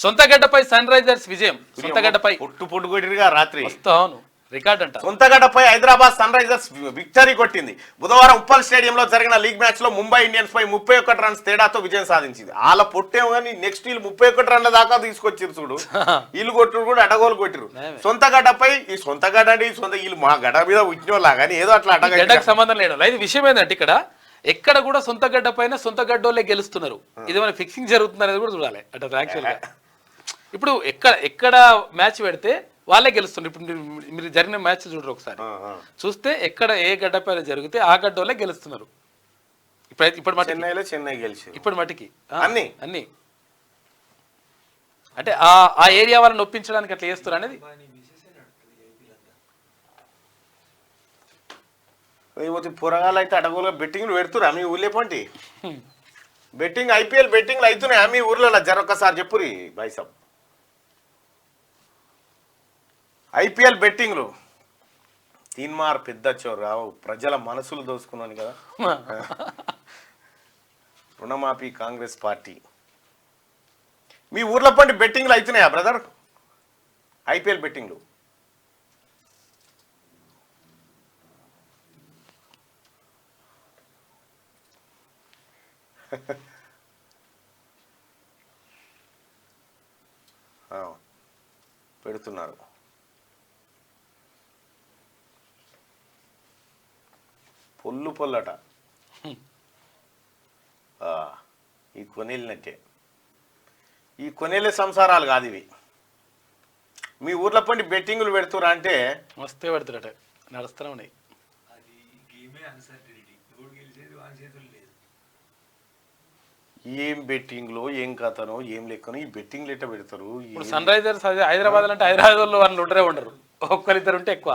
సొంత గడ్డపై sun Risers విజయం. సొంత గడ్డపై పుట్టు కొట్టిరుగా రాత్రి. అవును, రికార్డ్ అంట. సొంత గడ్డపై హైదరాబాద్ సన్ రైజర్స్ విక్టరీ కొట్టింది. బుధవారం ఉప్పల్ స్టేడియంలో జరిగిన లీగ్ మ్యాచ్ లో ముంబై ఇండియన్స్ పై 31 రన్స్ తేడాతో విజయం సాధించింది. వాళ్ళ పొట్టేమో కానీ నెక్స్ట్ వీళ్ళు 31 రన్ల దాకా తీసుకొచ్చిరు చూడు. వీళ్ళు కొట్టుడు కూడా అడగోలు కొట్టిరు. సొంత గడ్డపై ఈ సొంత గడ్డ అంటే ఈ సొంత వీళ్ళు మా గడ్డ మీద ఉచ్చినోళ్ళ కానీ ఏదో అట్లా గడ్డకు సంబంధం లేదు. ఇది విషయం ఏంటంటే ఇక్కడ ఎక్కడ కూడా సొంత గడ్డ పైన సొంత గడ్డోళ్ళే గెలుస్తున్నారు. ఇది మన ఫిక్సింగ్ జరుగుతుంది అనేది కూడా చూడాలి. అంటే యాక్చువల్ గా ఇప్పుడు ఎక్కడ మ్యాచ్ పెడితే వాళ్ళే గెలుస్తున్నారు. ఇప్పుడు మీరు జరిగిన మ్యాచ్ చూడరు ఒకసారి, చూస్తే ఎక్కడ ఏ గడ్డ పైన జరిగితే ఆ గడ్డ వాళ్ళే గెలుస్తున్నారు. ఇప్పుడు చెన్నై గెలిచి ఇప్పటి మటుకి అన్ని అంటే ఆ ఏరియా వాళ్ళని ఒప్పించడానికి అట్లా చేస్తారు అనేది. పురగాలు అయితే అడగోలుగా బెట్టింగ్లు పెడుతురా మీ ఊళ్ళే పంటి? బెట్టింగ్ ఐపీఎల్ బెట్టింగ్లు అవుతున్నాయా మీ ఊర్లో? జరొక్కసారి చెప్పురి బైసబ్. ఐపీఎల్ బెట్టింగ్లు తీన్మార్ పెద్ద చోరావు ప్రజల మనసులు దోసుకున్నాను కదా. రుణమాఫీ కాంగ్రెస్ పార్టీ. మీ ఊర్లో పండి బెట్టింగ్లు అవుతున్నాయా బ్రదర్? ఐపీఎల్ బెట్టింగ్లు పెడుతున్నారు. పొల్లట ఈ కొనేళ్ళనట్టే. ఈ కొనేళ్ళ సంసారాలు కాదు ఇవి. మీ ఊర్లో పండి బెట్టింగులు పెడుతురా అంటే వస్తే పెడతారట, నడుస్తూనే ఉన్నాయి. ఏం బెట్టింగ్లో ఏం కథనో ఏం లెక్కనో ఈ బెట్టింగ్లు ఎట్ట పెడతారు. సన్ రైజర్స్ హైదరాబాద్ అంటే హైదరాబాద్ లో వాళ్ళు ఉండరే ఉండరు, ఒక్కరిద్దరు ఉంటే ఎక్కువ.